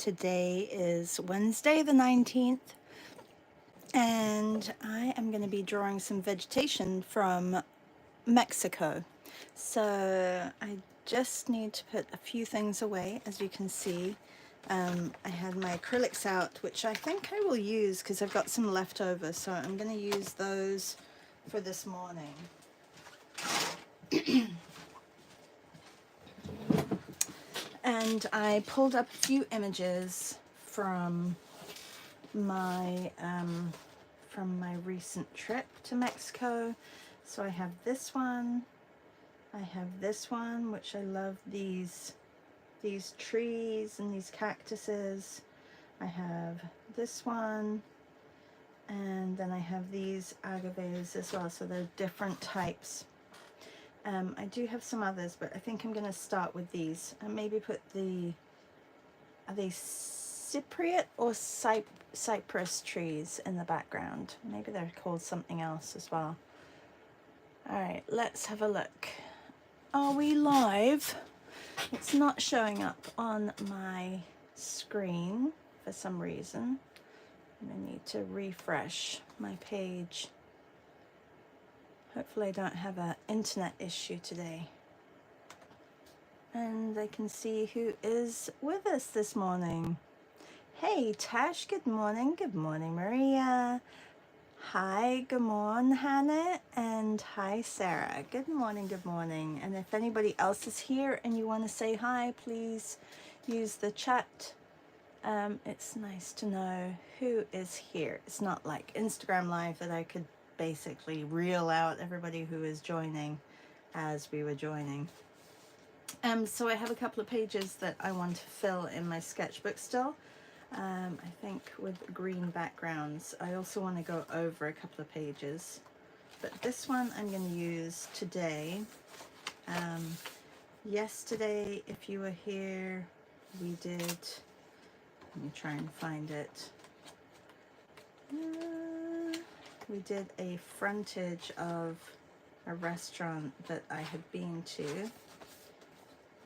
Today is Wednesday the 19th, and I am going to be drawing some vegetation from Mexico. So I just need to put a few things away. As you can see, I had my acrylics out, which I think I will use because I've got some left over, so I'm going to use those for this morning. And I pulled up a few images from my recent trip to Mexico. So I have this one, I have this one, which I love these trees and these cactuses. I have this one, and then I have these agaves as well, so they're different types. I do have some others, but I think I'm going to start with these and maybe put are they cypriot or cypress trees in the background? Maybe they're called something else as well. All right, let's have a look. Are we live? It's not showing up on my screen for some reason. I need to refresh my page. Hopefully I don't have an internet issue today. And I can see who is with us this morning. Hey Tash, good morning. Good morning, Maria. Hi, good morning, Hannah. And hi, Sarah. Good morning, good morning. And if anybody else is here and you want to say hi, please use the chat. It's nice to know who is here. It's not like Instagram Live that I could basically reel out everybody who is joining as we were joining. So I have a couple of pages that I want to fill in my sketchbook still. I think with green backgrounds. I also want to go over a couple of pages, but this one I'm going to use today. Yesterday, if you were here, we did, let me try and find it. We did a frontage of a restaurant that I had been to.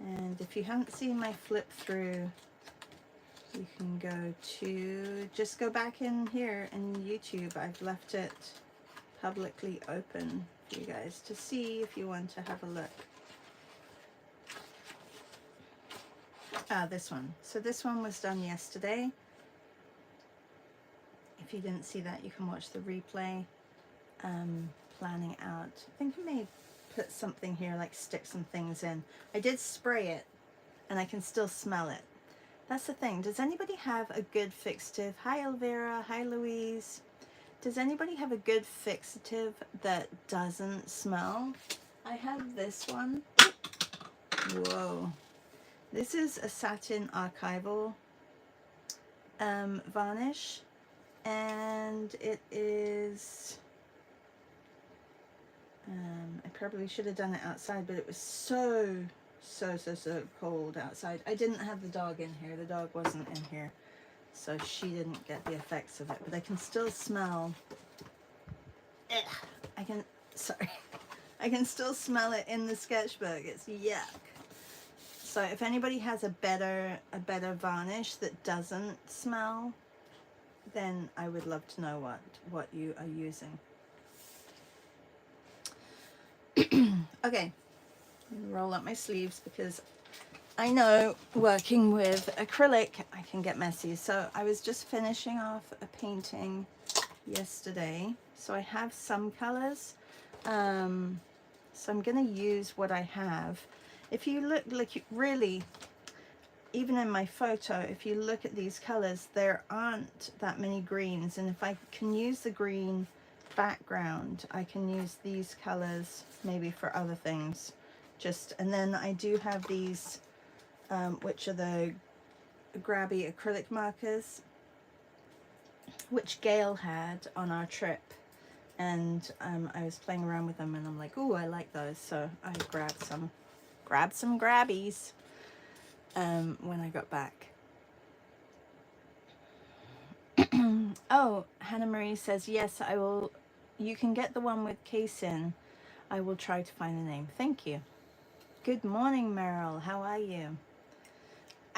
And if you haven't seen my flip through, you can go to, just go back in here in YouTube. I've left it publicly open for you guys to see if you want to have a look. This one. So this one was done yesterday. If you didn't see that, you can watch the replay. Planning out. I think I may put something here, like stick some things in. I did spray it, and I can still smell it. That's the thing. Does anybody have a good fixative? Hi, Elvira. Hi, Louise. Does anybody have a good fixative that doesn't smell? I have this one. Whoa. This is a satin archival varnish, and it is, I probably should have done it outside, but it was so cold outside. I didn't have the dog in here. The dog wasn't in here, so she didn't get the effects of it, but I can still smell. I can still smell it in the sketchbook. It's yuck. So if anybody has a better varnish that doesn't smell, then I would love to know what you are using. Okay, I'm gonna roll up my sleeves because I know working with acrylic I can get messy. So I was just finishing off a painting yesterday, so I have some colors. So I'm gonna use what I have. If you look, like, really, even in my photo, if you look at these colors, there aren't that many greens, and if I can use the green background, I can use these colors maybe for other things. And then I do have these, which are the grabby acrylic markers, which Gail had on our trip, and I was playing around with them, and I'm like, oh, I like those, so I grabbed some grabbies when I got back. Oh, Hannah Marie says, yes, I will. You can get the one with case in. I will try to find the name. Thank you. Good morning, Meryl. How are you?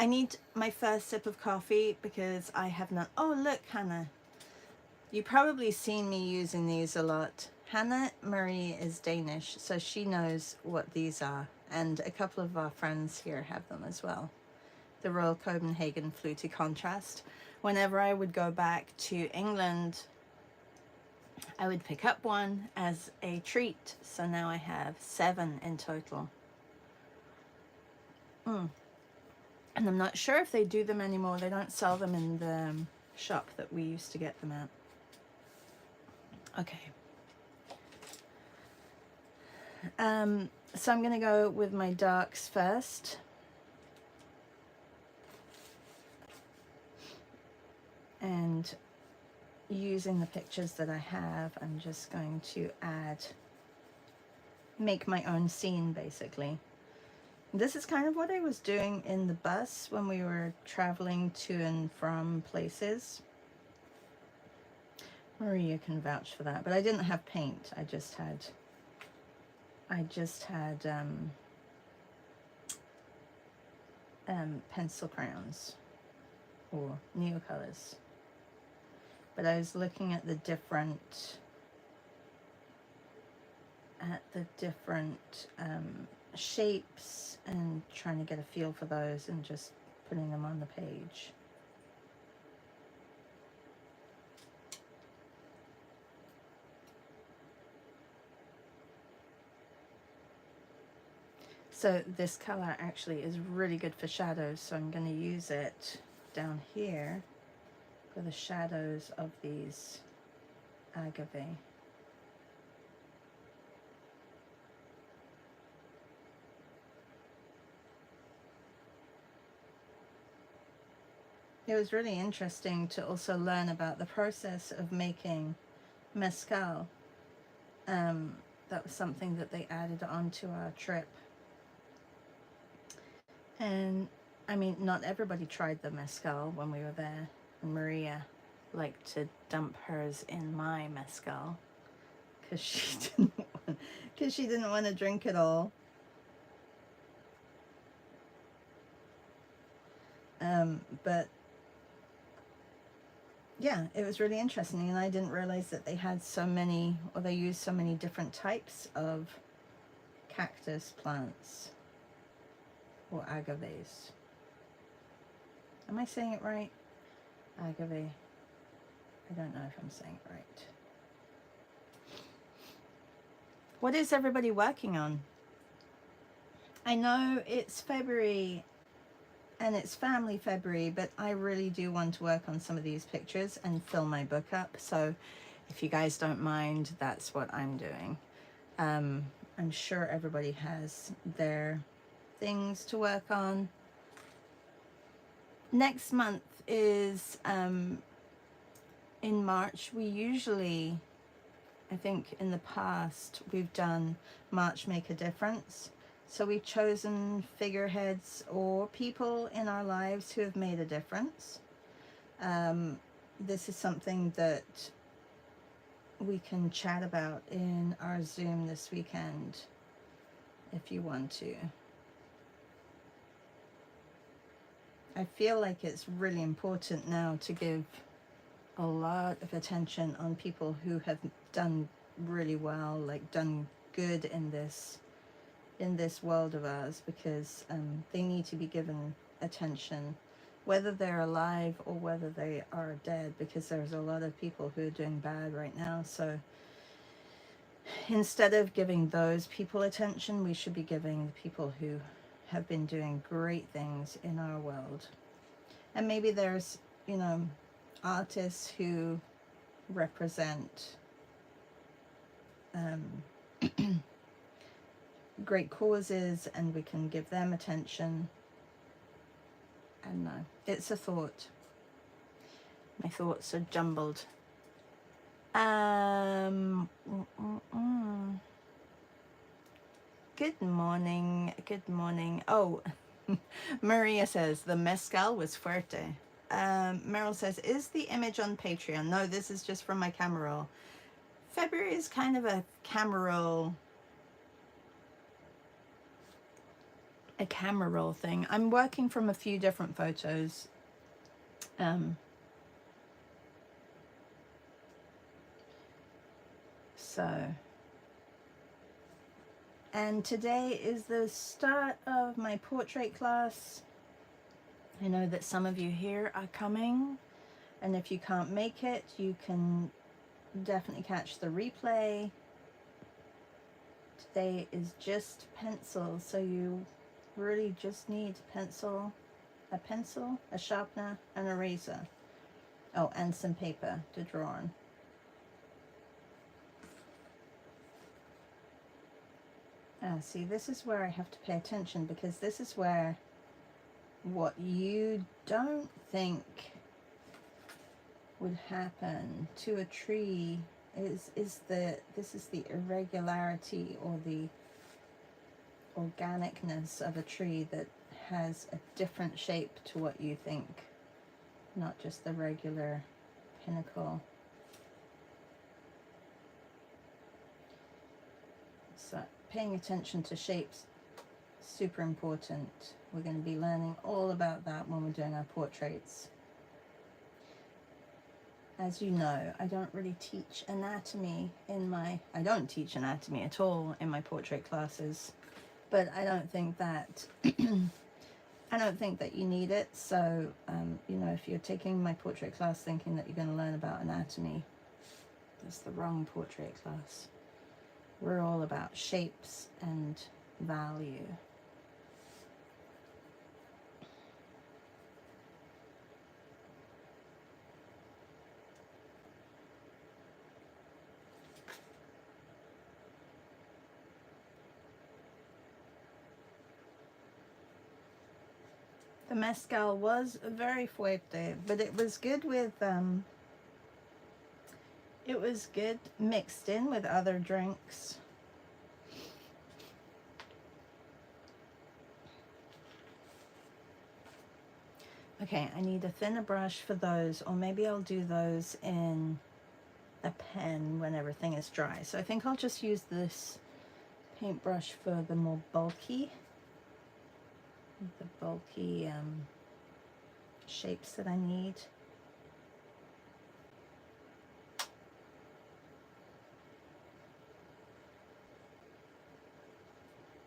I need my first sip of coffee because I have not. Oh, look, Hannah. You probably seen me using these a lot. Hannah Marie is Danish, so she knows what these are. And a couple of our friends here have them as well. The Royal Copenhagen Fluty Contrast. Whenever I would go back to England, I would pick up one as a treat. So now I have 7 in total. And I'm not sure if they do them anymore. They don't sell them in the shop that we used to get them at. Okay. So I'm going to go with my darks first. And using the pictures that I have, I'm just going to make my own scene basically. This is kind of what I was doing in the bus when we were traveling to and from places. Maria can vouch for that, but I didn't have paint. I just had pencil crayons or neocolors. But I was looking at the different shapes and trying to get a feel for those and just putting them on the page. So this color actually is really good for shadows, so I'm going to use it down here for the shadows of these agave. It was really interesting to also learn about the process of making mezcal. That was something that they added onto our trip. And I mean, not everybody tried the mezcal when we were there. And Maria liked to dump hers in my mezcal because she didn't want to drink it all. But yeah, it was really interesting, and I didn't realize that they had so many, or they used so many different types of cactus plants or agaves. Am I saying it right? Agave. I don't know if I'm saying it right. What is everybody working on? I know it's February and it's family February, but I really do want to work on some of these pictures and fill my book up. So if you guys don't mind, that's what I'm doing. I'm sure everybody has their things to work on. Next month is in March. We usually, I think in the past, we've done March Make a Difference. So we've chosen figureheads or people in our lives who have made a difference. This is something that we can chat about in our Zoom this weekend if you want to. I feel like it's really important now to give a lot of attention on people who have done really well, like done good in this world of ours, because they need to be given attention, whether they're alive or whether they are dead, because there's a lot of people who are doing bad right now. So instead of giving those people attention, we should be giving the people who have been doing great things in our world. And maybe there's, you know, artists who represent great causes, and we can give them attention. I don't know. It's a thought. My thoughts are jumbled. Good morning. Good morning. Oh, Maria says the mezcal was fuerte. Meryl says, is the image on Patreon? No, this is just from my camera roll. February is kind of a camera roll a camera roll thing. I'm working from a few different photos. And today is the start of my portrait class. I know that some of you here are coming, and if you can't make it, you can definitely catch the replay. Today is just pencil, so you really just need a pencil, a sharpener, an eraser. Oh, and some paper to draw on. See, this is where I have to pay attention, because this is where what you don't think would happen to a tree this is the irregularity or the organicness of a tree that has a different shape to what you think, not just the regular pinnacle. So paying attention to shapes, super important. We're going to be learning all about that when we're doing our portraits. As you know, I don't really teach anatomy I don't teach anatomy at all in my portrait classes, but I don't think that I don't think that you need it. So, you know, if you're taking my portrait class thinking that you're going to learn about anatomy, that's the wrong portrait class. We're all about shapes and value. The mezcal was very fuerte, but it was good with, it was good mixed in with other drinks. Okay, I need a thinner brush for those, or maybe I'll do those in a pen when everything is dry. So I think I'll just use this paintbrush for the more bulky, shapes that I need.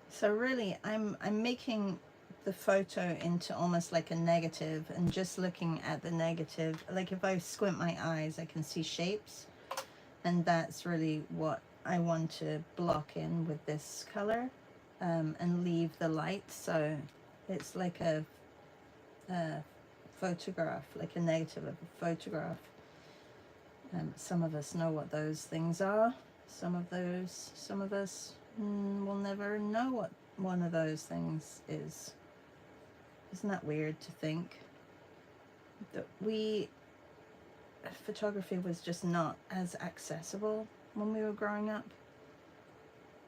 So really, I'm making the photo into almost like a negative, and just looking at the negative, like if I squint my eyes, I can see shapes, and that's really what I want to block in with this color, and leave the light. So it's like a photograph, like a negative of a photograph. Some of us know what those things are. Some of us will never know what one of those things is. Isn't that weird to think that photography was just not as accessible when we were growing up?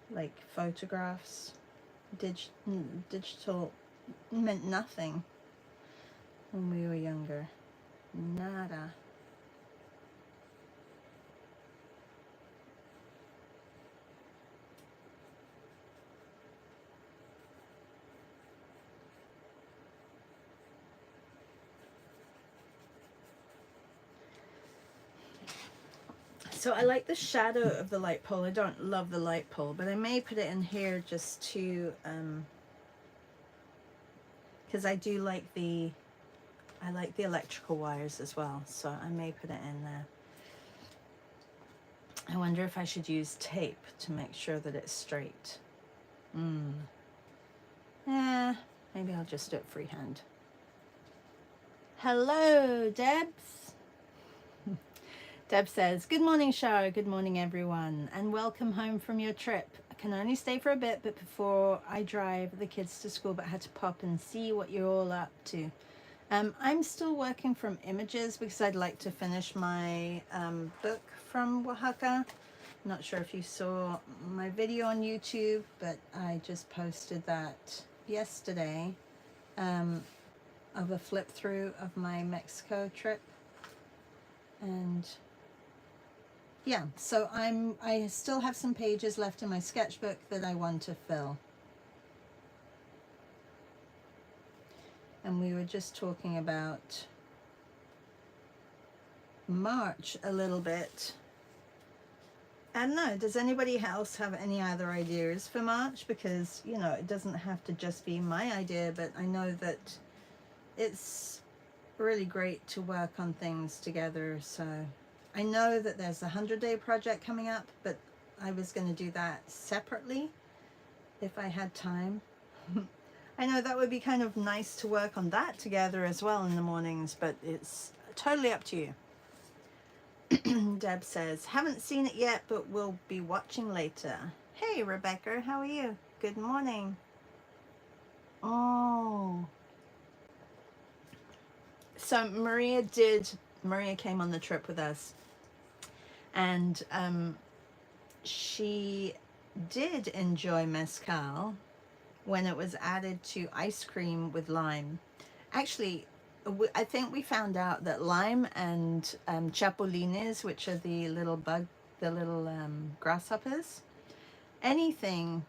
Like photographs, digital meant nothing when we were younger. Nada. So I like the shadow of the light pole. I don't love the light pole, but I may put it in here just to, because I do like I like the electrical wires as well, so I may put it in there. I wonder if I should use tape to make sure that it's straight. Maybe I'll just do it freehand. Hello, Debs. Deb says, good morning, Shara. Good morning, everyone, and welcome home from your trip. I can only stay for a bit, but before I drive the kids to school, but I had to pop and see what you're all up to. I'm still working from images because I'd like to finish my book from Oaxaca. Not sure if you saw my video on YouTube, but I just posted that yesterday, of a flip through of my Mexico trip. And yeah, so I still have some pages left in my sketchbook that I want to fill. and we were just talking about March a little bit. I don't know, does anybody else have any other ideas for March? Because, you know, it doesn't have to just be my idea, but I know that it's really great to work on things together. So I know that there's a 100-day project coming up, but I was going to do that separately if I had time. I know that would be kind of nice to work on that together as well in the mornings, but it's totally up to you. Deb says, haven't seen it yet, but we'll be watching later. Hey, Rebecca, how are you? Good morning. Oh. So Maria came on the trip with us, and she did enjoy mezcal when it was added to ice cream with lime. Actually, I think we found out that lime and chapulines, which are the little grasshoppers, anything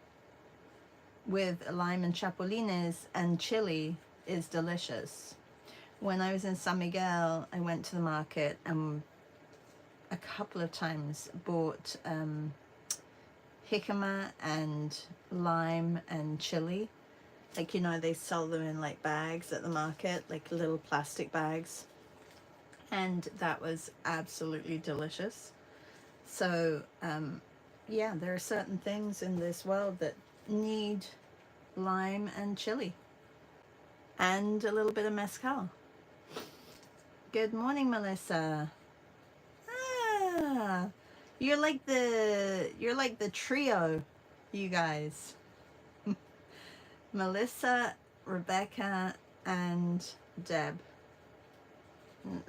with lime and chapulines and chili is delicious. When I was in San Miguel, I went to the market and a couple of times bought jicama and lime and chili. Like, you know, they sell them in like bags at the market, like little plastic bags. And that was absolutely delicious. So, yeah, there are certain things in this world that need lime and chili and a little bit of mezcal. Good morning, Melissa. Ah, you're like the trio, you guys. Melissa, Rebecca, and Deb.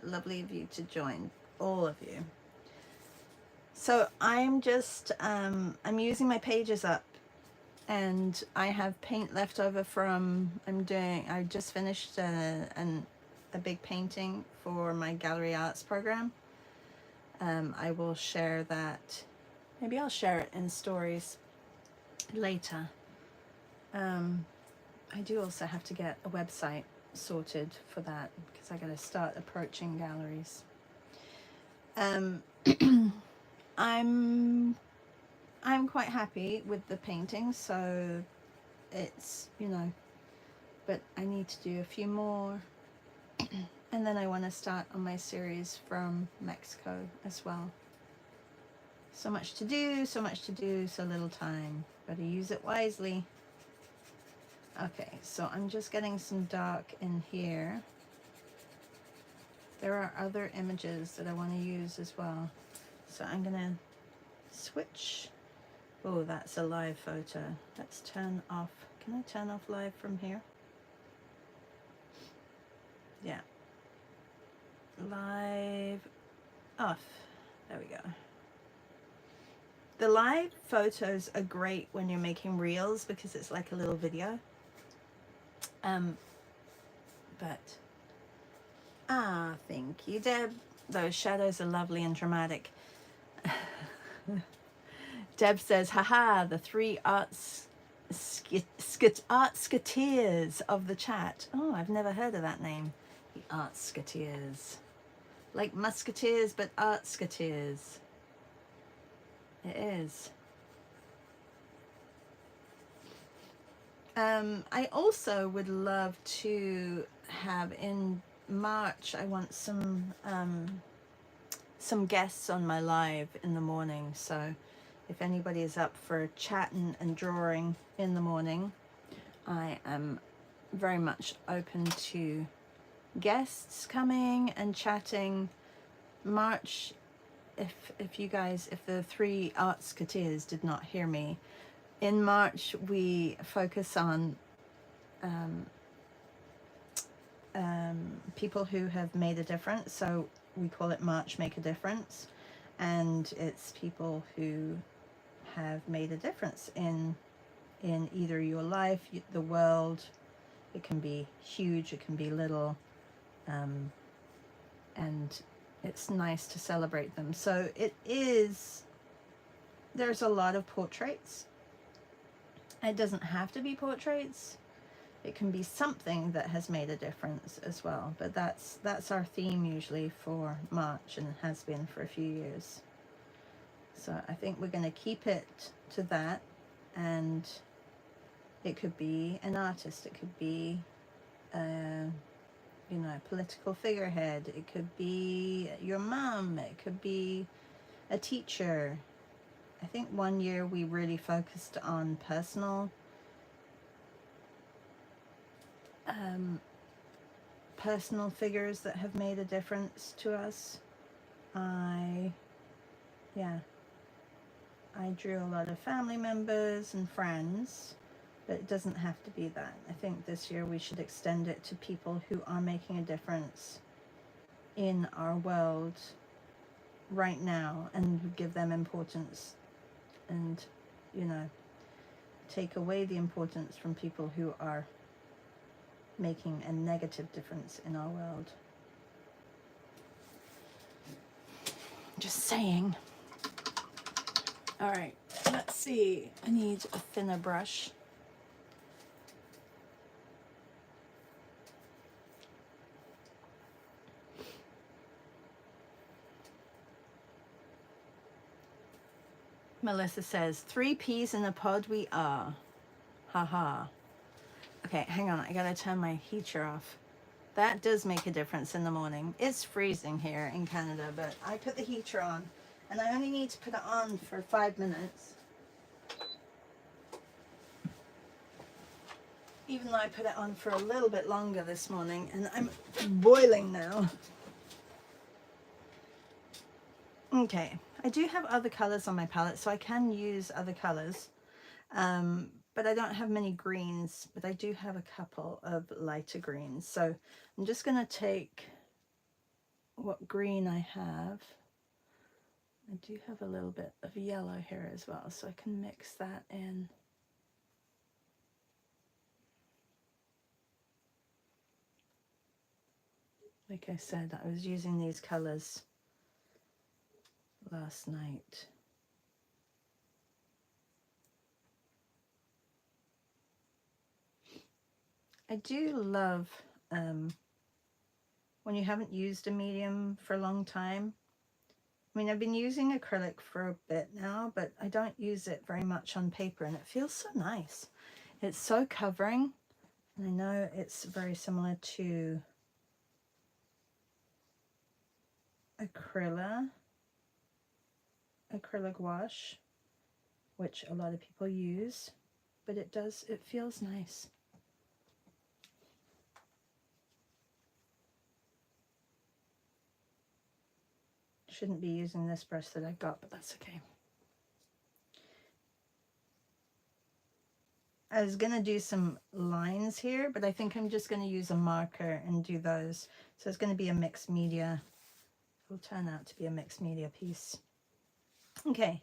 Lovely of you to join, all of you. So I'm just, I'm using my pages up, and I have paint left over from, I just finished a big painting for my gallery arts program. I will share that, maybe I'll share it in stories later. I do also have to get a website sorted for that, because I got to start approaching galleries. I'm quite happy with the painting, so it's, you know, but I need to do a few more, and then I want to start on my series from Mexico as well. So much to do, so little time. Better use it wisely. Okay, so I'm just getting some dark in here. There are other images that I want to use as well. So I'm gonna switch. Oh, that's a live photo. Let's turn off. Can I turn off live from here? Yeah. Live off. There we go. The live photos are great when you're making reels because it's like a little video. Thank you, Deb. Those shadows are lovely and dramatic. Deb says, haha, the three art sketeers of the chat. Oh, I've never heard of that name. The art sketeers. Like musketeers, but art sketeers. It is. I also would love to have in March, I want some guests on my live in the morning. So if anybody is up for chatting and drawing in the morning, I am very much open to guests coming and chatting. March, if you guys, if the three art sketeers did not hear me, in March we focus on people who have made a difference. So we call it March Make a Difference, and it's people who have made a difference in either your life, the world. It can be huge, it can be little, and it's nice to celebrate them. So there's a lot of portraits. It doesn't have to be portraits. it can be something that has made a difference as well. But that's our theme usually for March, and has been for a few years. So I think we're going to keep it to that. And it could be an artist, it could be you know, a political figurehead, it could be your mom, it could be a teacher. I think one year we really focused on personal figures that have made a difference to us. Yeah, I drew a lot of family members and friends, but it doesn't have to be that. I think this year we should extend it to people who are making a difference in our world right now, and give them importance, and, you know, take away the importance from people who are making a negative difference in our world. Just saying. All right, let's see. I need a thinner brush. Melissa says, 3 peas in a pod we are. Haha. Okay, hang on. I gotta turn my heater off. That does make a difference in the morning. It's freezing here in Canada, but I put the heater on, and I only need to put it on for 5 minutes. Even though I put it on for a little bit longer this morning, and I'm boiling now. Okay, I do have other colors on my palette, so I can use other colors. But I don't have many greens, but I do have a couple of lighter greens. So I'm just going to take what green I have. I do have a little bit of yellow here as well, so I can mix that in. Like I said, I was using these colors last night. I do love when you haven't used a medium for a long time. I mean, I've been using acrylic for a bit now, but I don't use it very much on paper, and it feels so nice. It's so covering, and I know it's very similar to acrylic wash, which a lot of people use, but it feels nice. Shouldn't be using this brush that I got, but that's okay. I was gonna do some lines here, but I think I'm just gonna use a marker and do those. So it's gonna be a mixed media. It'll turn out to be a mixed media piece. Okay.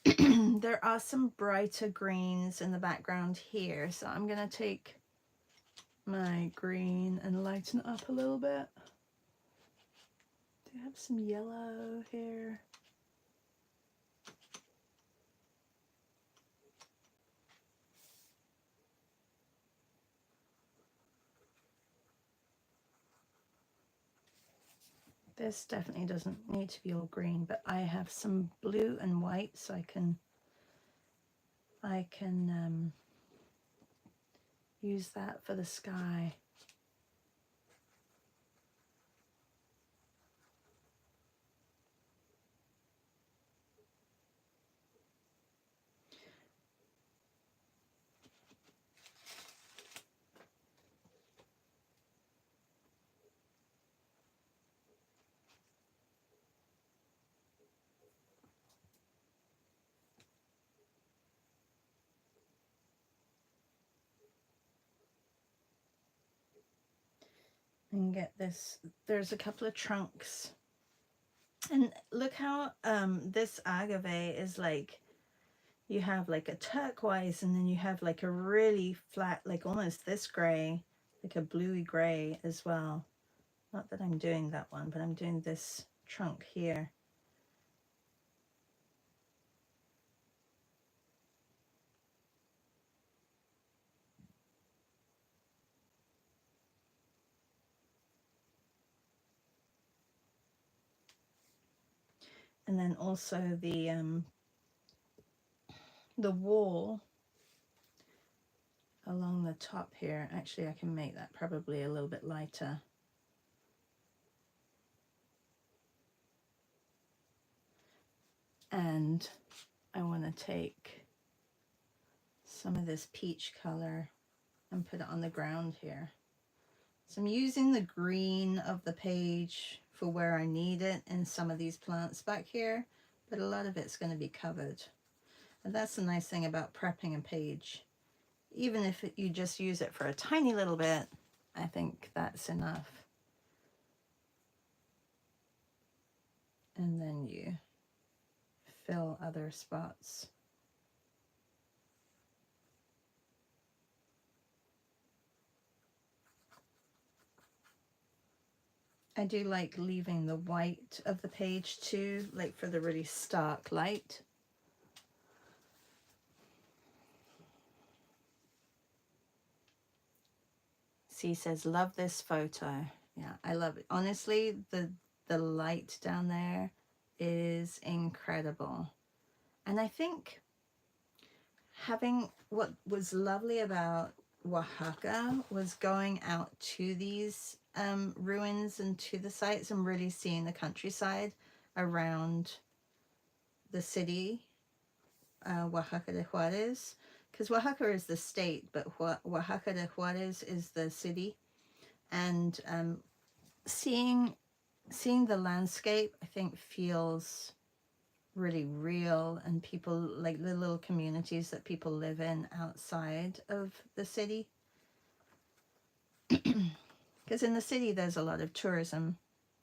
There are some brighter greens in the background here, so I'm gonna take my green and lighten it up a little bit. Do you have some yellow here? This definitely doesn't need to be all green, but I have some blue and white, so I can use that for the sky. And get this, there's a couple of trunks, and look how this agave is like, you have like a turquoise, and then you have like a really flat, like almost this gray, like a bluey gray as well. Not that I'm doing that one, but I'm doing this trunk here. And then also the wall along the top here, actually I can make that probably a little bit lighter. And I want to take some of this peach color and put it on the ground here. So I'm using the green of the page for where I need it in some of these plants back here, but a lot of it's going to be covered. And that's the nice thing about prepping a page. Even if you just use it for a tiny little bit, I think that's enough. And then you fill other spots. I do like leaving the white of the page too, like for the really stark light. C says, love this photo. Yeah, I love it. Honestly, the light down there is incredible. And I think having, what was lovely about Oaxaca was going out to these ruins and to the sites and really seeing the countryside around the city, Oaxaca de Juarez, because Oaxaca is the state, but Oaxaca de Juarez is the city. And seeing the landscape, I think, feels really real, and people, like the little communities that people live in outside of the city. Because in the city there's a lot of tourism,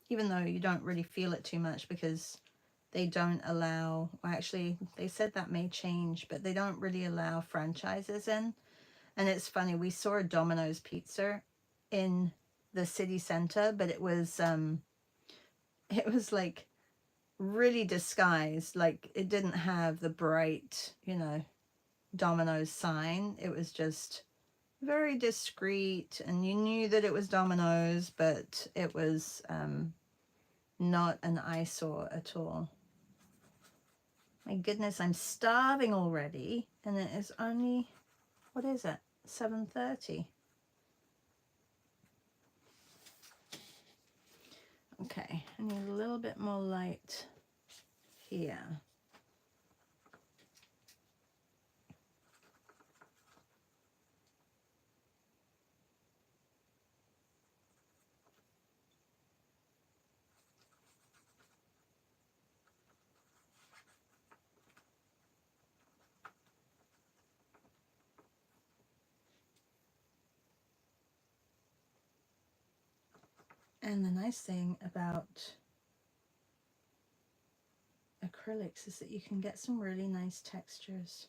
even though you don't really feel it too much because they don't allow, well, actually they said that may change, but they don't really allow franchises in. And it's funny, we saw a Domino's pizza in the city center, but it was like really disguised. Like it didn't have the bright, you know, Domino's sign. It was just very discreet, and you knew that it was Domino's, but it was not an eyesore at all. My goodness, I'm starving already, and it is only, what is it, 7:30. Okay, I need a little bit more light here. And the nice thing about acrylics is that you can get some really nice textures.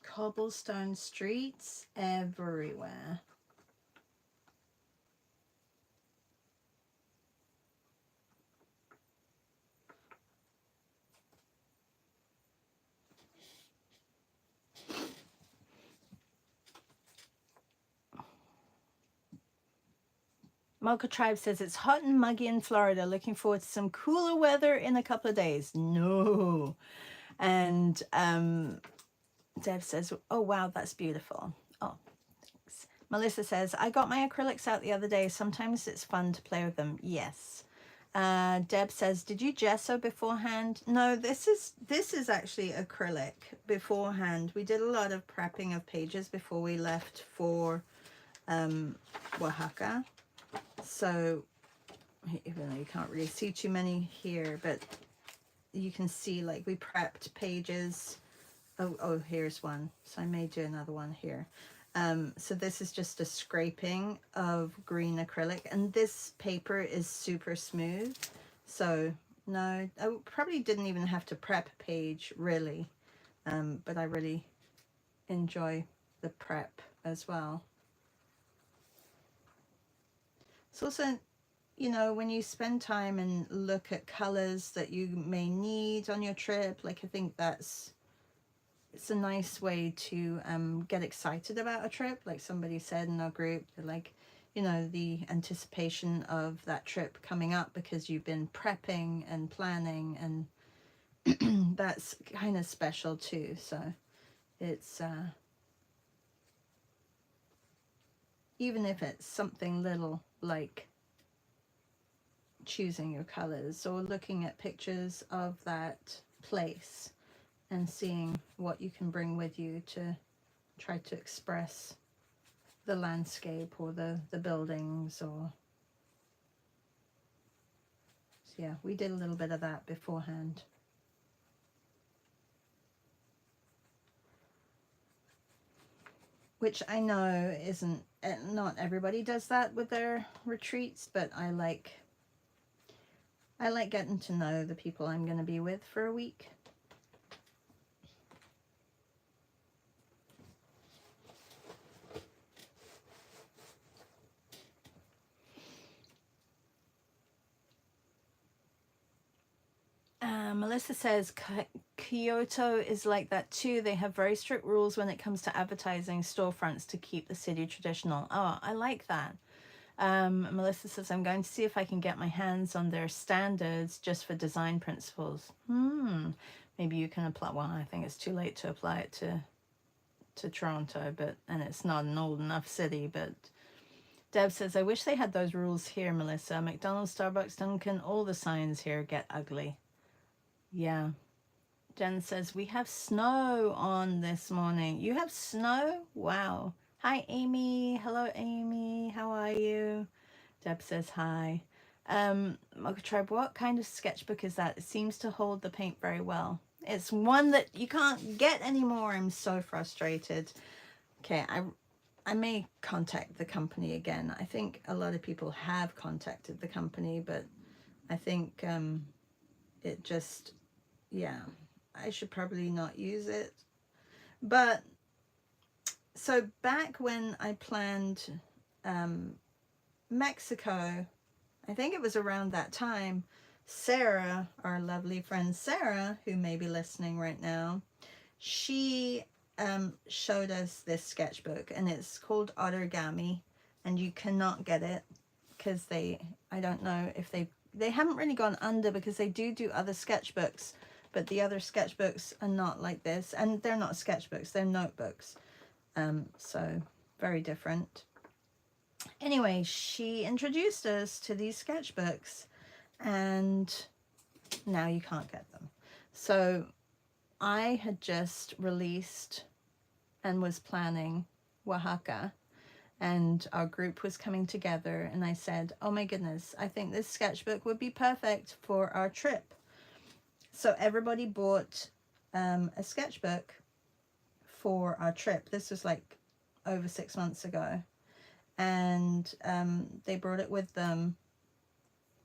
Cobblestone streets everywhere. Mocha Tribe says it's hot and muggy in Florida. Looking forward to some cooler weather in a couple of days. No. And Deb says, oh, wow, that's beautiful. Oh, thanks. Melissa says, I got my acrylics out the other day. Sometimes it's fun to play with them. Yes. Deb says, did you gesso beforehand? No, this is actually acrylic beforehand. We did a lot of prepping of pages before we left for Oaxaca. So even though you can't really see too many here, but you can see like we prepped pages. Oh, here's one. So I may do another one here. So this is just a scraping of green acrylic, and this paper is super smooth. So no, I probably didn't even have to prep a page really, but I really enjoy the prep as well. It's also, you know, when you spend time and look at colors that you may need on your trip, like I think that's it's a nice way to get excited about a trip. Like somebody said in our group, like, you know, the anticipation of that trip coming up because you've been prepping and planning, and that's kind of special too. So it's even if it's something little like choosing your colors or looking at pictures of that place and seeing what you can bring with you to try to express the landscape or the buildings. Or so yeah, we did a little bit of that beforehand. Which I know isn't, not everybody does that with their retreats, but I like getting to know the people I'm going to be with for a week. Melissa says Kyoto is like that too. They have very strict rules when it comes to advertising storefronts to keep the city traditional. Oh, I like that. Melissa says, I'm going to see if I can get my hands on their standards just for design principles. Maybe you can apply. Well, I think it's too late to apply it to Toronto, and it's not an old enough city. But Deb says, I wish they had those rules here, Melissa. McDonald's, Starbucks, Dunkin', all the signs here get ugly. Yeah. Jen says, we have snow on this morning. You have snow? Wow. Hi, Amy. Hello, Amy. How are you? Deb says hi. Mocha Tribe, what kind of sketchbook is that? It seems to hold the paint very well. It's one that you can't get anymore. I'm so frustrated. Okay, I may contact the company again. I think a lot of people have contacted the company, but I think it just, yeah, I should probably not use it. But so back when I planned Mexico, I think it was around that time, Sarah, our lovely friend Sarah, who may be listening right now, she showed us this sketchbook, and it's called Origami, and you cannot get it because I don't know if they haven't really gone under, because they do other sketchbooks, but the other sketchbooks are not like this, and they're not sketchbooks, they're notebooks. So very different. Anyway, she introduced us to these sketchbooks, and now you can't get them. So I had just released and was planning Oaxaca, and our group was coming together, and I said, oh my goodness, I think this sketchbook would be perfect for our trip. So everybody bought a sketchbook for our trip. This was like over 6 months ago, and they brought it with them,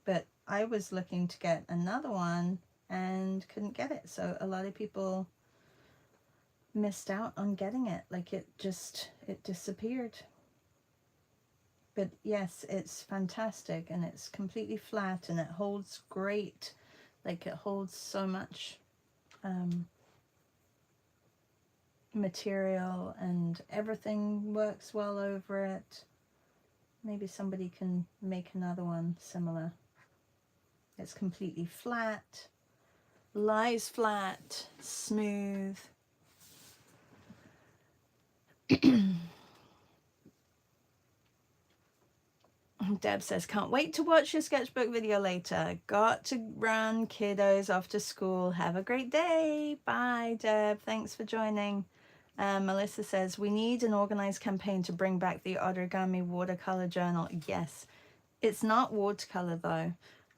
but I was looking to get another one and couldn't get it. So a lot of people missed out on getting it. Like it disappeared. But yes, it's fantastic, and it's completely flat, and it holds great. Like it holds so much material, and everything works well over it. Maybe somebody can make another one similar. It's completely flat, lies flat, smooth. Deb says, can't wait to watch your sketchbook video later. Got to run, kiddos off to school. Have a great day. Bye, Deb. Thanks for joining. Melissa says, we need an organized campaign to bring back the origami watercolor journal. Yes. It's not watercolor though.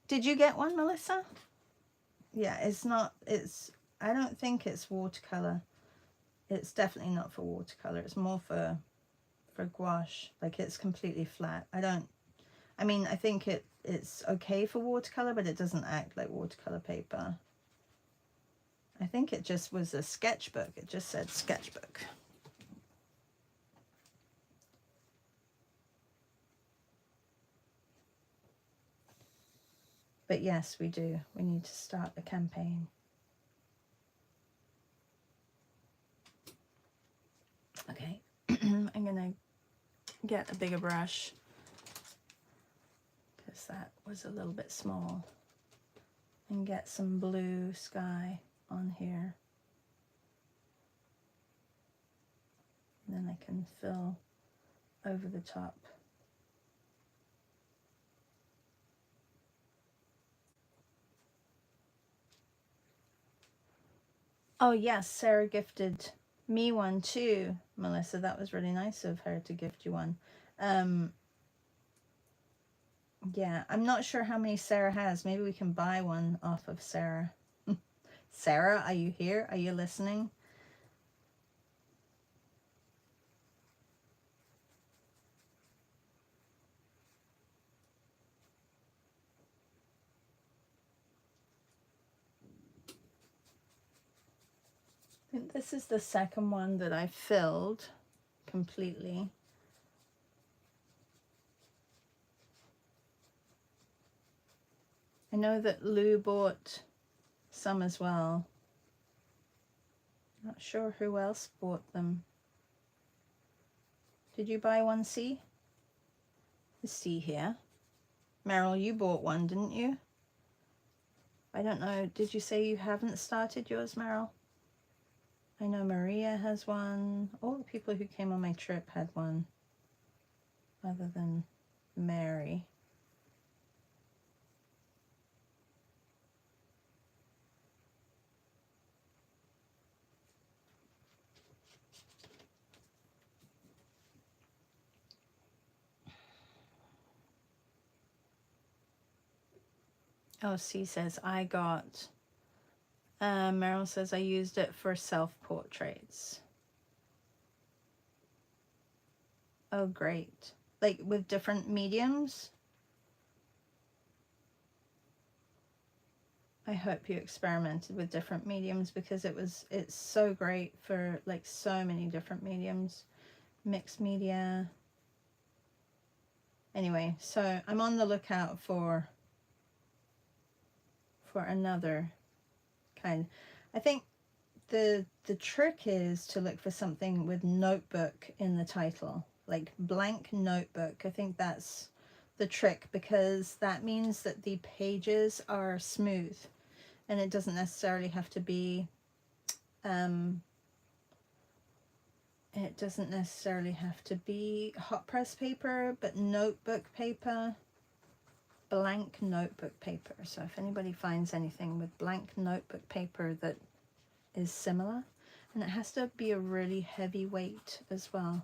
Did you get one, Melissa? Yeah, it's not. I don't think it's watercolor. It's definitely not for watercolor. It's more for gouache. Like it's completely flat. I mean, I think it's okay for watercolor, but it doesn't act like watercolor paper. I think it just was a sketchbook. It just said sketchbook. But yes, we do. We need to start the campaign. Okay, I'm gonna get a bigger brush because that was a little bit small, and get some blue sky on here. And then I can fill over the top. Oh yes, Sarah gifted me one too, Melissa. That was really nice of her to gift you one. Yeah, I'm not sure how many Sarah has. Maybe we can buy one off of Sarah. Sarah, are you here? Are you listening? I think this is the second one that I filled completely. I know that Lou bought some as well. Not sure who else bought them. Did you buy one, C? The C here. Meryl, you bought one, didn't you? I don't know. Did you say you haven't started yours, Meryl? I know Maria has one. All the people who came on my trip had one, other than Mary. Oh, C says, I got. Meryl says, I used it for self-portraits. Oh, great. Like with different mediums? I hope you experimented with different mediums, because it's so great for like so many different mediums. Mixed media. Anyway, so I'm on the lookout for another kind. I think the trick is to look for something with notebook in the title, like blank notebook. I think that's the trick, because that means that the pages are smooth, and it doesn't necessarily have to be hot press paper, but notebook paper, blank notebook paper. So if anybody finds anything with blank notebook paper that is similar, and it has to be a really heavy weight as well.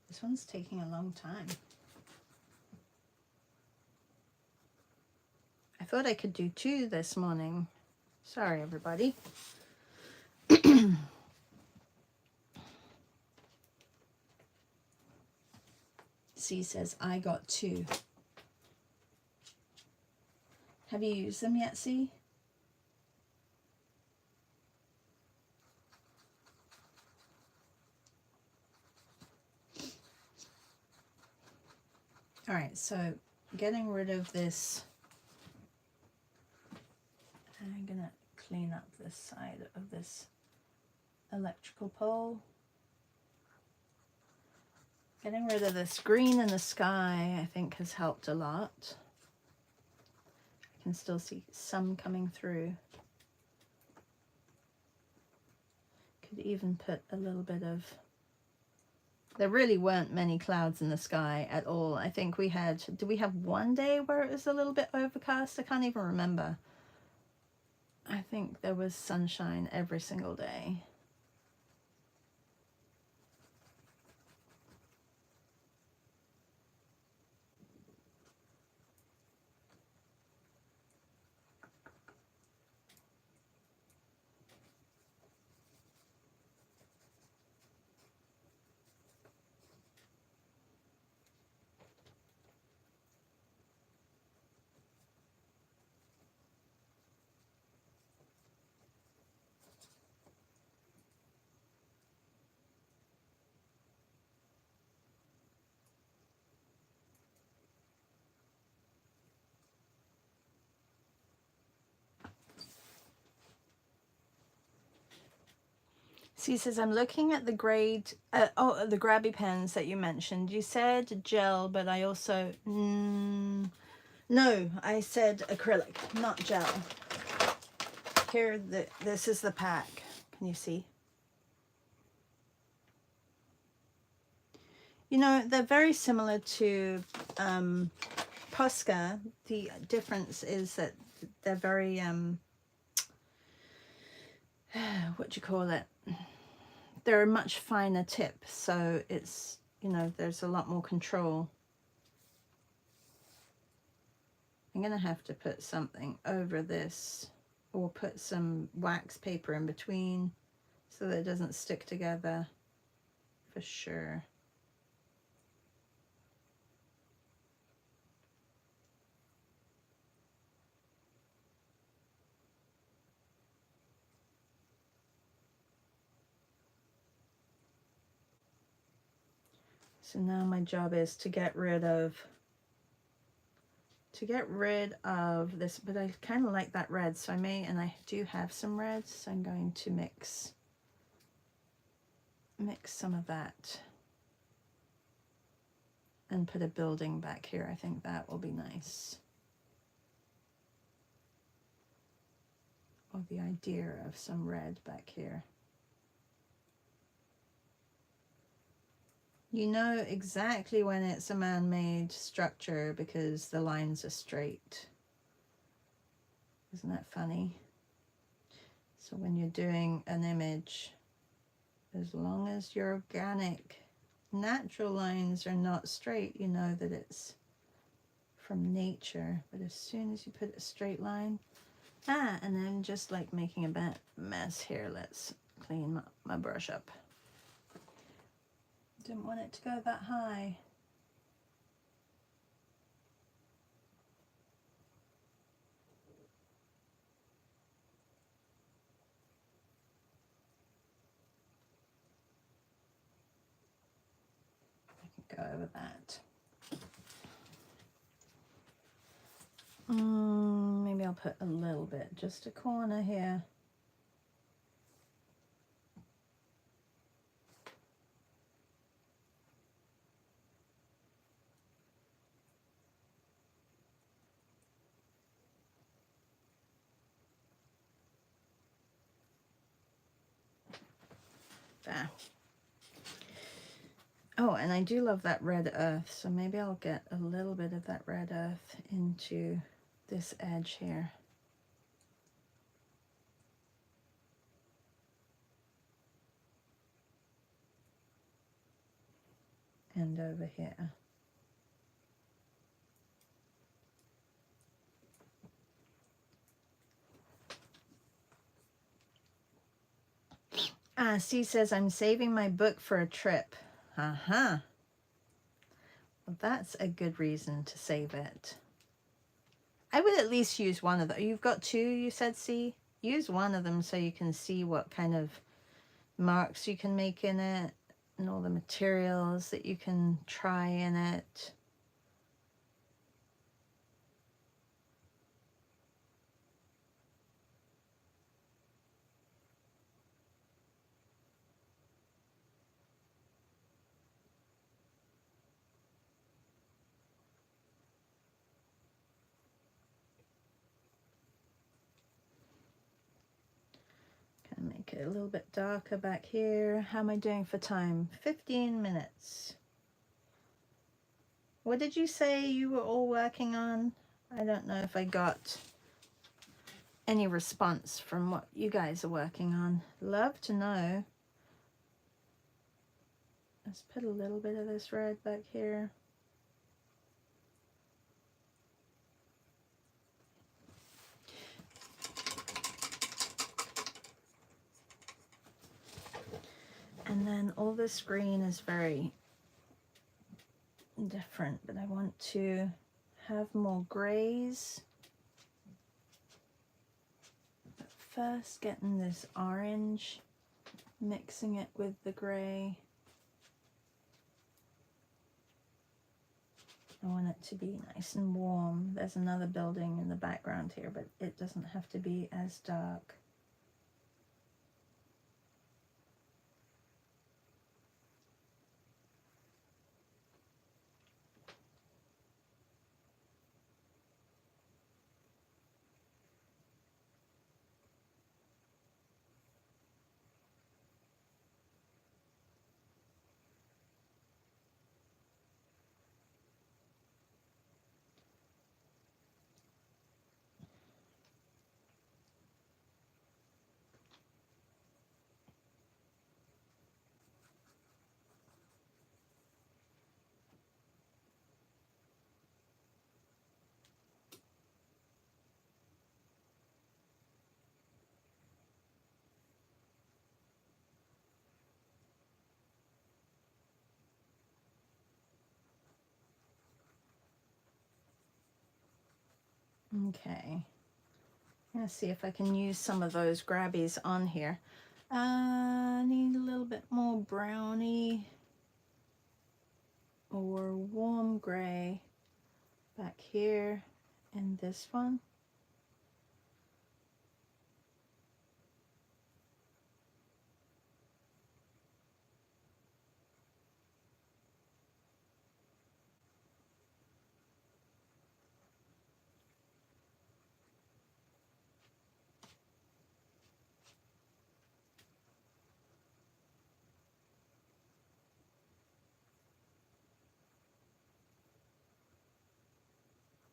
This one's taking a long time. I thought I could do 2 this morning. Sorry, everybody. C says, I got 2. Have you used them yet, C? All right, so getting rid of this. I'm gonna clean up this side of this electrical pole. Getting rid of this green in the sky, I think, has helped a lot. I can still see some coming through. Could even put a little bit of... There really weren't many clouds in the sky at all. I think we had... Did we have one day where it was a little bit overcast? I can't even remember. I think there was sunshine every single day. She says, I'm looking at the grade, the grabby pens that you mentioned. You said gel, but I also, no, I said acrylic, not gel. Here, this is the pack. Can you see? You know, they're very similar to Posca. The difference is that they're very, what do you call it? They're a much finer tip, so it's, you know, there's a lot more control. I'm gonna have to put something over this, or put some wax paper in between so that it doesn't stick together for sure. So now my job is to get rid of this, but I kind of like that red, so I may, and I do have some reds, so I'm going to mix some of that and put a building back here. I think that will be nice. Or the idea of some red back here. You know exactly when it's a man-made structure because the lines are straight. Isn't that funny? So when you're doing an image, as long as your organic, natural lines are not straight, you know that it's from nature. But as soon as you put a straight line, and then just like making a mess here, let's clean my brush up. Didn't want it to go that high. I can go over that. Maybe I'll put a little bit, just a corner here. There. Oh, and I do love that red earth, so maybe I'll get a little bit of that red earth into this edge here. And over here. C says, I'm saving my book for a trip. Well, that's a good reason to save it. I would at least use one of them. You've got two, you said, C? Use one of them so you can see what kind of marks you can make in it and all the materials that you can try in it. Make it a little bit darker back here. How am I doing for time? 15 minutes. What did you say you were all working on? I don't know if I got any response from what you guys are working on. Love to know. Let's put a little bit of this red back here. And then all this green is very different, but I want to have more grays. But first getting this orange, mixing it with the gray. I want it to be nice and warm. There's another building in the background here, but it doesn't have to be as dark. Okay. I'm going to see if I can use some of those grabbies on here. I need a little bit more brownie or warm gray back here in this one.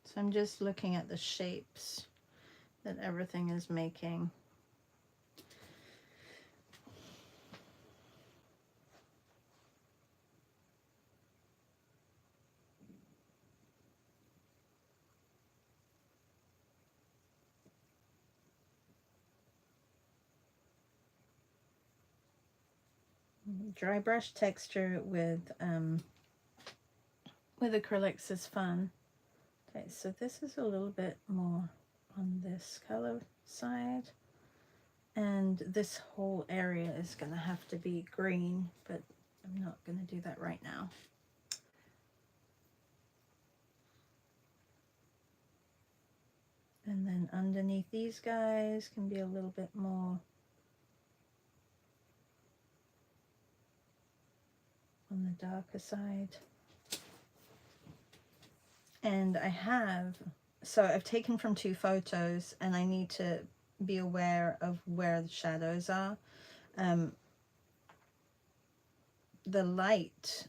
So I'm just looking at the shapes that everything is making. Dry brush texture with acrylics is fun. Okay, so this is a little bit more on this color side, and this whole area is going to have to be green, but I'm not going to do that right now. And then underneath these guys can be a little bit more on the darker side. And so I've taken from 2 photos, and I need to be aware of where the shadows are. The light,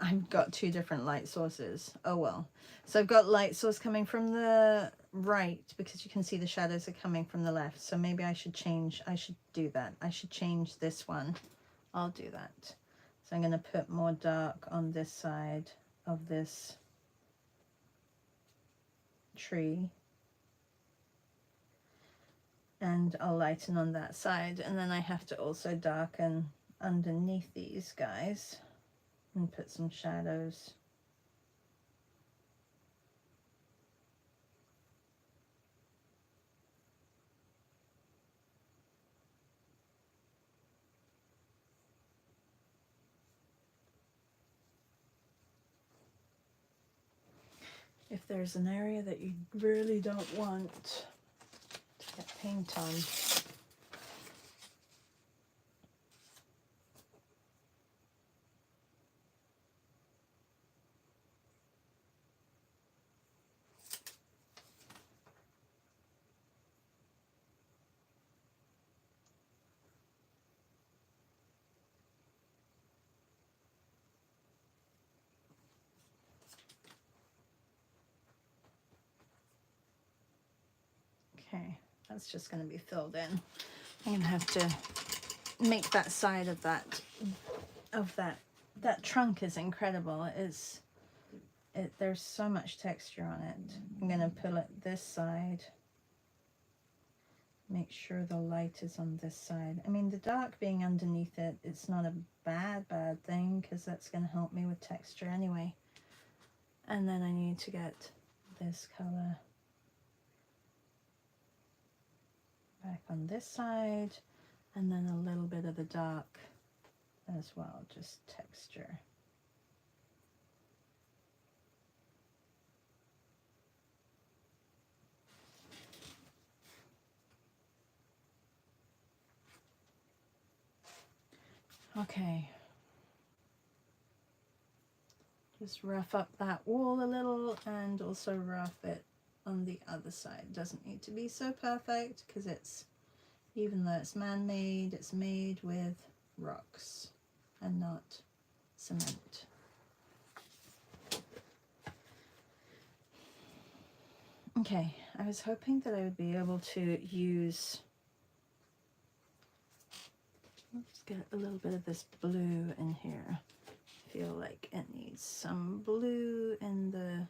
I've got 2 different light sources. Oh well. So I've got light source coming from the right, because you can see the shadows are coming from the left. So maybe I should do that. I should change this one. I'll do that. So I'm going to put more dark on this side of this tree, and I'll lighten on that side, and then I have to also darken underneath these guys and put some shadows. If there's an area that you really don't want to get paint on, okay, that's just going to be filled in. I'm going to have to make that side of that trunk is incredible. There's so much texture on it. I'm going to pull it this side, make sure the light is on this side. I mean, the dark being underneath it, it's not a bad thing, because that's going to help me with texture anyway. And then I need to get this color back on this side, and then a little bit of the dark as well, just texture. Okay, just rough up that wall a little, and also rough it on the other side. Doesn't need to be so perfect, because even though it's man-made, it's made with rocks and not cement. Okay, I was hoping that I would be able to use, let's get a little bit of this blue in here. I feel like it needs some blue in the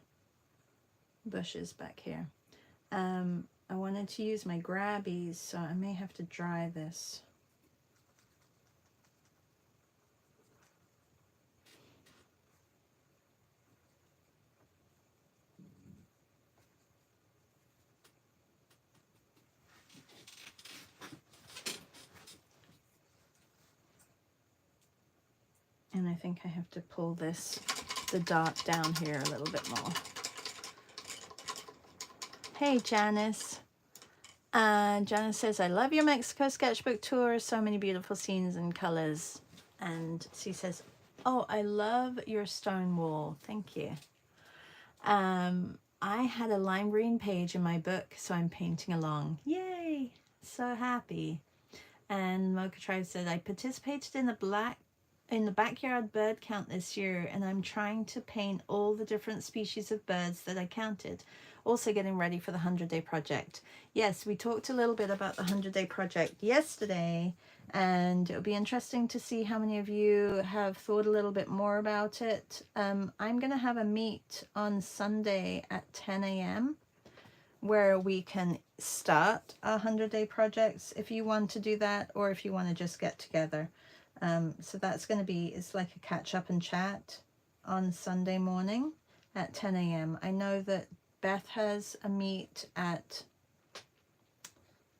bushes back here. I wanted to use my grabbies, so I may have to dry this. I think I have to pull the dart down here a little bit more. Hey, Janice. Janice says, I love your Mexico sketchbook tour. So many beautiful scenes and colors. And she says, oh, I love your stone wall. Thank you. I had a lime green page in my book, so I'm painting along. Yay! So happy. And Mocha Tribe said, I participated in the backyard bird count this year, and I'm trying to paint all the different species of birds that I counted. Also getting ready for the 100-day project. Yes, we talked a little bit about the 100-day project yesterday, and it'll be interesting to see how many of you have thought a little bit more about it. I'm going to have a meet on Sunday at 10 a.m. where we can start our 100-day projects if you want to do that, or if you want to just get together. So that's going to be, it's like a catch up and chat on Sunday morning at 10 a.m. I know that Beth has a meet at,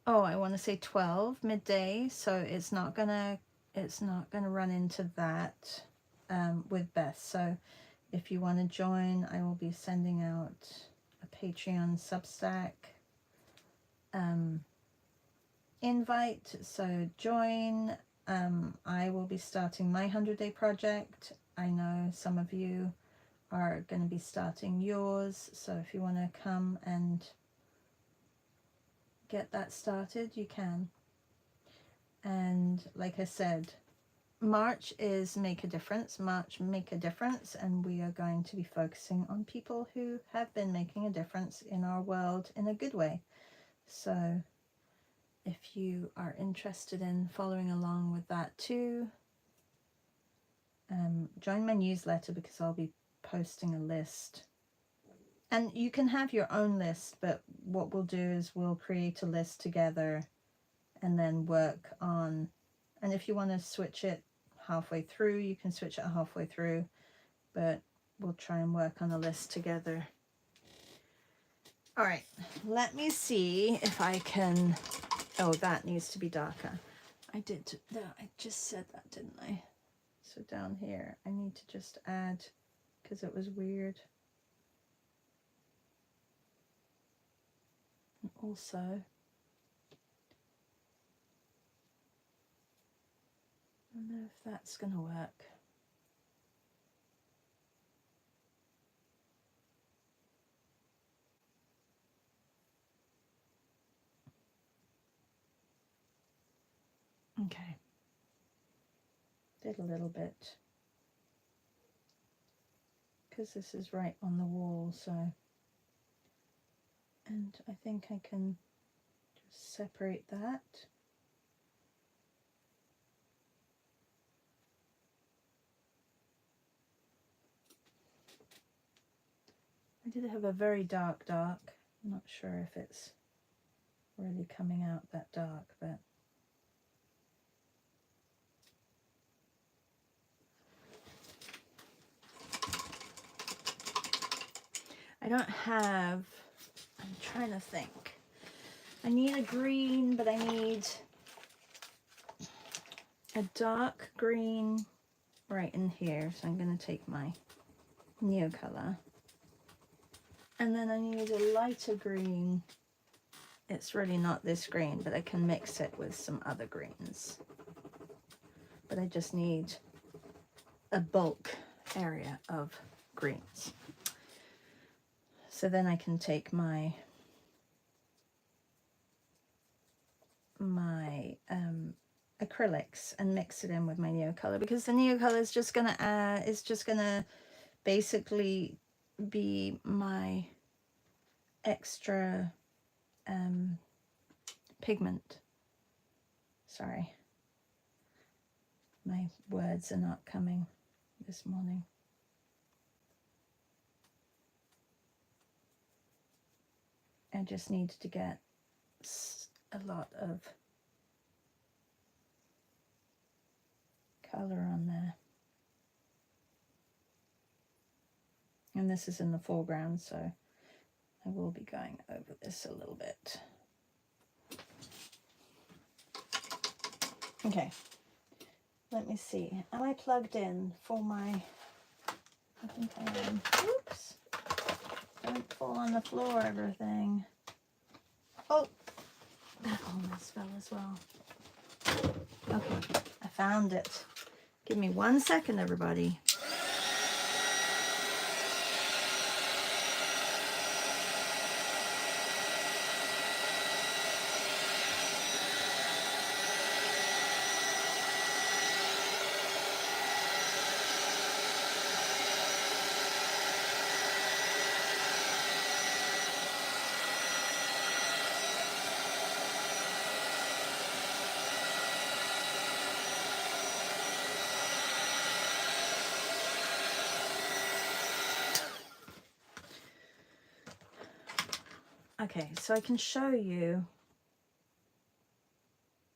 I want to say 12 midday, so it's not gonna run into that with Beth. So if you want to join, I will be sending out a Patreon Substack invite, so join. I will be starting my 100-day project. I know some of you are going to be starting yours, so if you want to come and get that started, you can. And like I said, March is Make a Difference, March Make a Difference, and we are going to be focusing on people who have been making a difference in our world in a good way. So if you are interested in following along with that too, join my newsletter, because I'll be posting a list. And you can have your own list, but what we'll do is we'll create a list together and then work on, and if you want to switch it halfway through, you can switch it halfway through, but we'll try and work on a list together. All right, let me see if I can, that needs to be darker. I just said that, didn't I? So down here, I need to just add, because it was weird. And also, I don't know if that's going to work. Okay. Did a little bit, because this is right on the wall, so, and I think I can just separate that. I did have a very dark. I'm not sure if it's really coming out that dark, but I don't have, I'm trying to think. I need a green, but I need a dark green right in here. So I'm going to take my Neocolor. And then I need a lighter green. It's really not this green, but I can mix it with some other greens. But I just need a bulk area of greens. So then I can take my acrylics and mix it in with my Neocolor, because the Neocolor is just gonna basically be my extra pigment. Sorry, my words are not coming this morning. I just need to get a lot of color on there. And this is in the foreground, so I will be going over this a little bit. Okay, Let me see. Am I plugged in for my... I think I am. Oops. Don't fall on the floor, everything. Oh, that almost fell as well. Okay, I found it. Give me 1 second, everybody. Okay, so I can show you.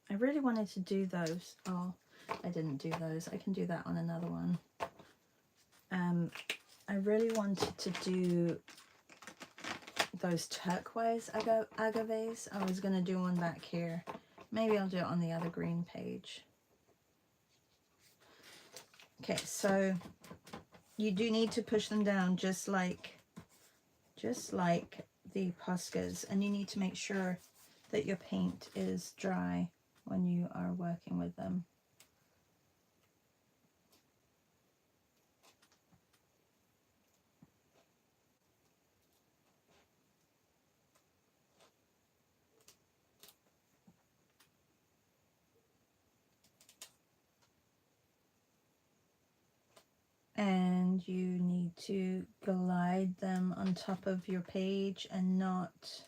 I really wanted to do those. Oh, I didn't do those. I can do that on another one. I really wanted to do those turquoise agaves. I was going to do one back here. Maybe I'll do it on the other green page. Okay, so you do need to push them down just like the Poscas, and you need to make sure that your paint is dry when you are working with them. And you need to glide them on top of your page and not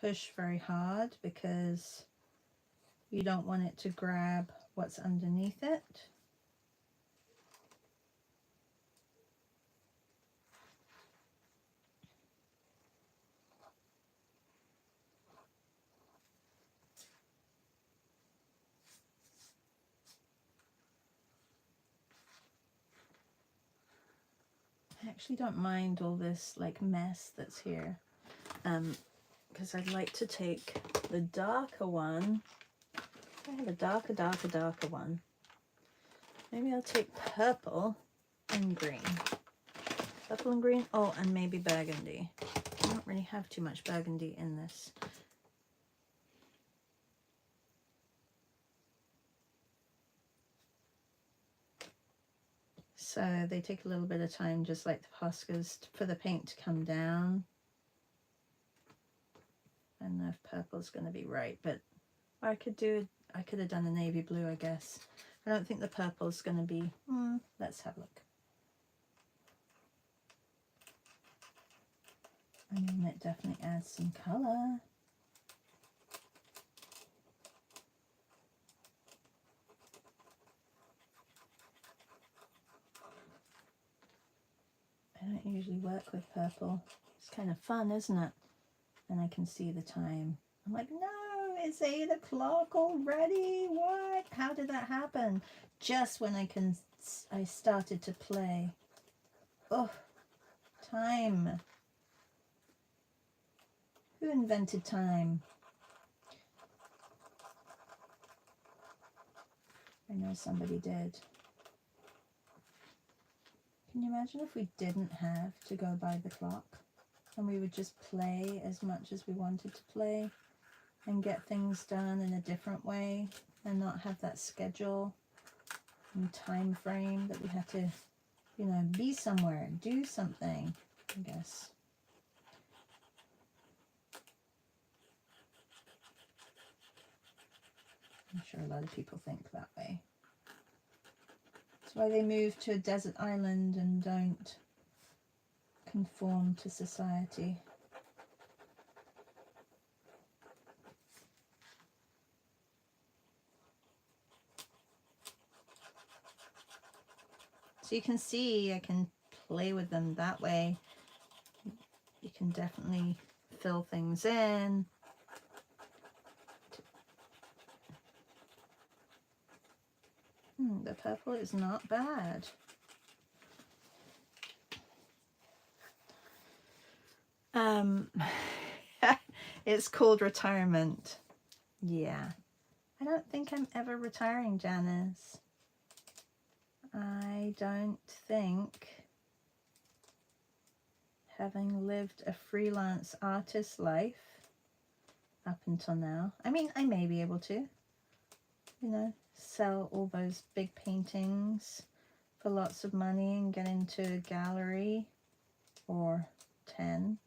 push very hard, because you don't want it to grab what's underneath it. I actually don't mind all this like mess that's here, because I'd like to take the darker one. I have a darker one. Maybe I'll take purple and green. Purple and green, oh, and maybe burgundy. I don't really have too much burgundy in this. So they take a little bit of time, just like the Poscas, for the paint to come down. I don't know if purple's going to be right, but I could have done the navy blue, I guess. I don't think the purple's going to be, let's have a look. I mean, it definitely adds some color. I don't usually work with purple. It's kind of fun, isn't it? And I can see the time. I'm like, no, it's 8 o'clock already. What? How did that happen? Just when I started to play. Oh, time. Who invented time? I know somebody did. Can you imagine if we didn't have to go by the clock and we would just play as much as we wanted to play and get things done in a different way and not have that schedule and time frame that we had to, you know, be somewhere, do something, I guess. I'm sure a lot of people think that way. That's why they move to a desert island and don't conform to society. So you can see I can play with them that way. You can definitely fill things in. The purple is not bad. It's called retirement. Yeah. I don't think I'm ever retiring, Janice. I don't think, having lived a freelance artist life up until now, I mean, I may be able to, you know, sell all those big paintings for lots of money and get into a gallery, or 10,